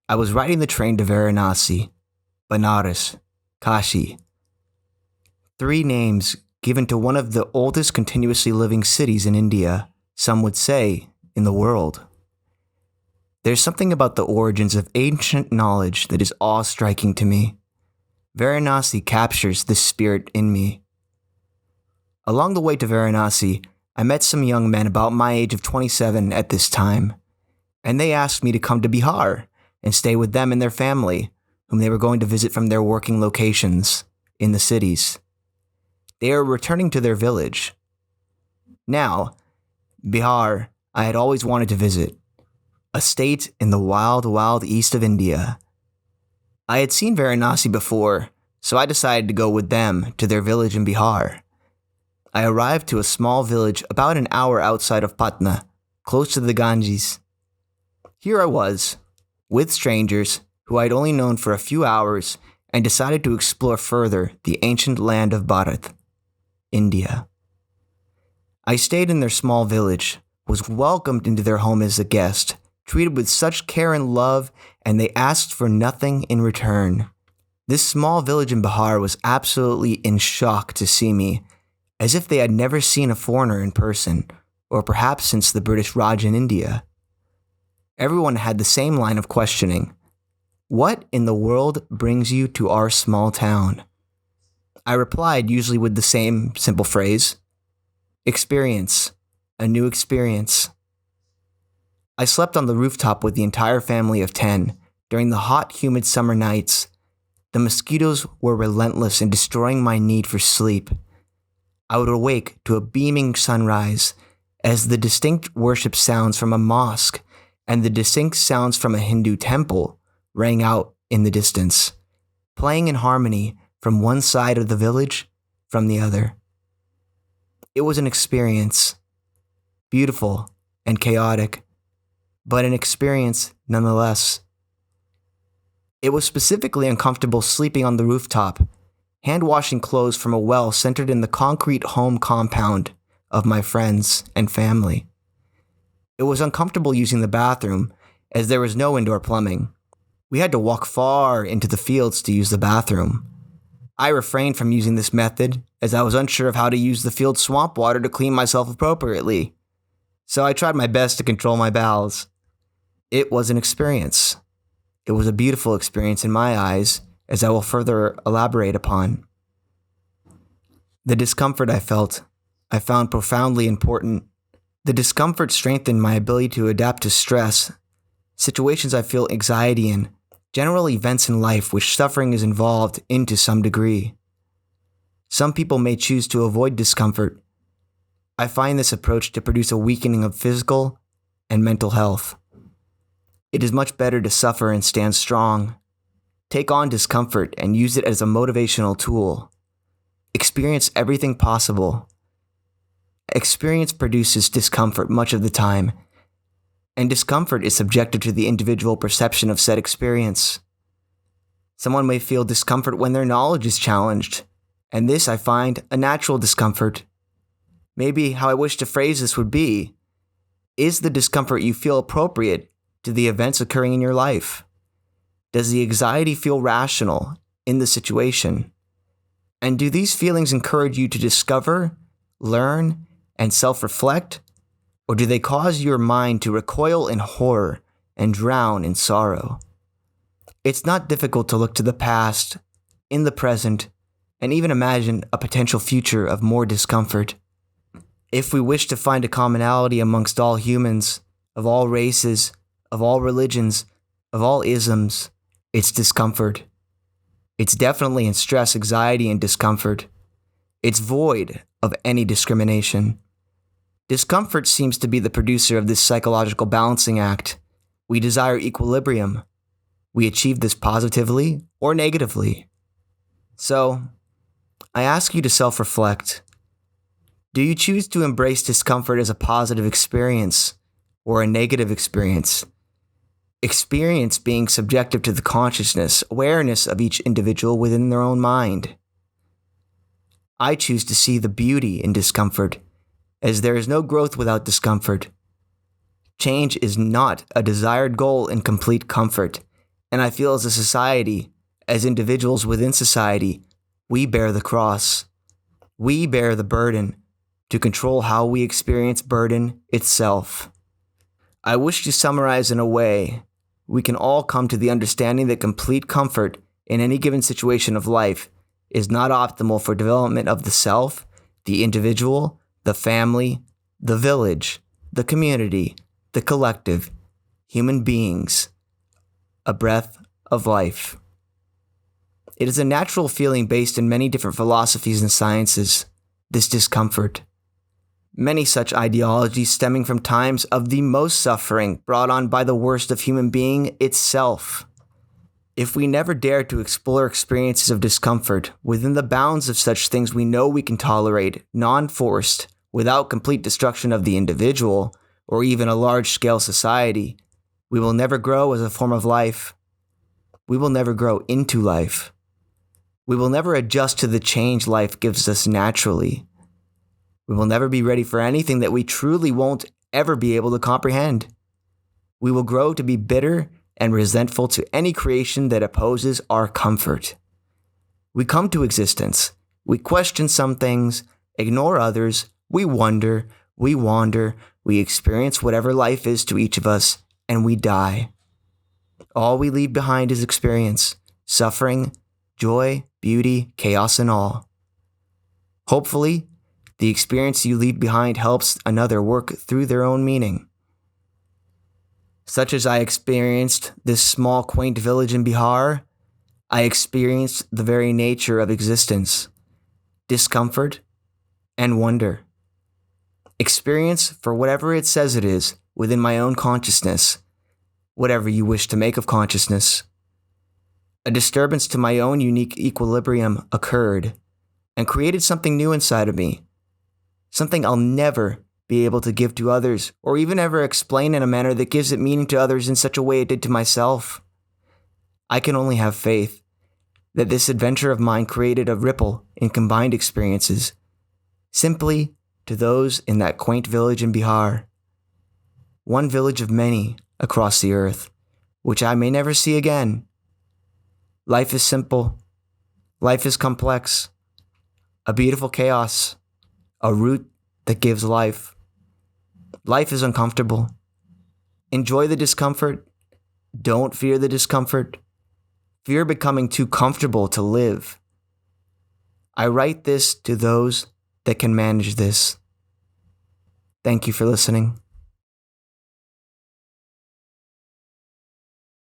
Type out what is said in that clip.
I was riding the train to Varanasi, Banaras, Kashi. 3 names given to one of the oldest continuously living cities in India, some would say, in the world. There's something about the origins of ancient knowledge that is awe-striking to me. Varanasi captures this spirit in me. Along the way to Varanasi, I met some young men about my age of 27 at this time, and they asked me to come to Bihar and stay with them and their family, whom they were going to visit from their working locations in the cities. They are returning to their village. Now, Bihar, I had always wanted to visit, a state in the wild, wild east of India. I had seen Varanasi before, so I decided to go with them to their village in Bihar. I arrived to a small village about an hour outside of Patna, close to the Ganges. Here I was, with strangers who I had only known for a few hours, and decided to explore further the ancient land of Bharat, India. I stayed in their small village, was welcomed into their home as a guest, treated with such care and love, and they asked for nothing in return. This small village in Bihar was absolutely in shock to see me, as if they had never seen a foreigner in person, or perhaps since the British Raj in India. Everyone had the same line of questioning. What in the world brings you to our small town? I replied usually with the same simple phrase. Experience. A new experience. I slept on the rooftop with the entire family of 10 during the hot, humid summer nights. The mosquitoes were relentless in destroying my need for sleep. I would awake to a beaming sunrise as the distinct worship sounds from a mosque and the distinct sounds from a Hindu temple rang out in the distance, playing in harmony from one side of the village, from the other. It was an experience, beautiful and chaotic, but an experience nonetheless. It was specifically uncomfortable sleeping on the rooftop, hand-washing clothes from a well centered in the concrete home compound of my friends and family. It was uncomfortable using the bathroom as there was no indoor plumbing. We had to walk far into the fields to use the bathroom. I refrained from using this method as I was unsure of how to use the field swamp water to clean myself appropriately. So I tried my best to control my bowels. It was an experience. It was a beautiful experience in my eyes, as I will further elaborate upon. The discomfort I felt, I found profoundly important. The discomfort strengthened my ability to adapt to stress, situations I feel anxiety in, general events in life which suffering is involved in to some degree. Some people may choose to avoid discomfort. I find this approach to produce a weakening of physical and mental health. It is much better to suffer and stand strong. Take on discomfort and use it as a motivational tool. Experience everything possible. Experience produces discomfort much of the time, and discomfort is subjective to the individual perception of said experience. Someone may feel discomfort when their knowledge is challenged, and this I find a natural discomfort. Maybe how I wish to phrase this would be, is the discomfort you feel appropriate to the events occurring in your life? Does the anxiety feel rational in the situation? And do these feelings encourage you to discover, learn, and self-reflect? Or do they cause your mind to recoil in horror and drown in sorrow? It's not difficult to look to the past, in the present, and even imagine a potential future of more discomfort. If we wish to find a commonality amongst all humans, of all races, of all religions, of all isms, it's discomfort. It's definitely in stress, anxiety, and discomfort. It's void of any discrimination. Discomfort seems to be the producer of this psychological balancing act. We desire equilibrium. We achieve this positively or negatively. So, I ask you to self-reflect. Do you choose to embrace discomfort as a positive experience or a negative experience? Experience being subjective to the consciousness, awareness of each individual within their own mind. I choose to see the beauty in discomfort, as there is no growth without discomfort. Change is not a desired goal in complete comfort, And I feel as a society, as individuals within society, we bear the cross. We bear the burden to control how we experience burden itself. I wish to summarize in a way we can all come to the understanding that complete comfort in any given situation of life is not optimal for development of the self, the individual, the family, the village, the community, the collective, human beings, a breath of life. It is a natural feeling based in many different philosophies and sciences, this discomfort. Many such ideologies stemming from times of the most suffering brought on by the worst of human being itself. If we never dare to explore experiences of discomfort within the bounds of such things we know we can tolerate, non-forced, without complete destruction of the individual, or even a large-scale society, we will never grow as a form of life. We will never grow into life. We will never adjust to the change life gives us naturally. We will never be ready for anything that we truly won't ever be able to comprehend. We will grow to be bitter and resentful to any creation that opposes our comfort. We come to existence. We question some things, ignore others. We wonder, we wander, we experience whatever life is to each of us, and we die. All we leave behind is experience, suffering, joy, beauty, chaos, and all. Hopefully, the experience you leave behind helps another work through their own meaning. Such as I experienced this small, quaint village in Bihar, I experienced the very nature of existence, discomfort, and wonder. Experience for whatever it says it is within my own consciousness, whatever you wish to make of consciousness. A disturbance to my own unique equilibrium occurred and created something new inside of me, something I'll never be able to give to others or even ever explain in a manner that gives it meaning to others in such a way it did to myself. I can only have faith that this adventure of mine created a ripple in combined experiences, simply to those in that quaint village in Bihar. One village of many across the earth, which I may never see again. Life is simple. Life is complex. A beautiful chaos. A root that gives life. Life is uncomfortable. Enjoy the discomfort. Don't fear the discomfort. Fear becoming too comfortable to live. I write this to those that can manage this. Thank you for listening.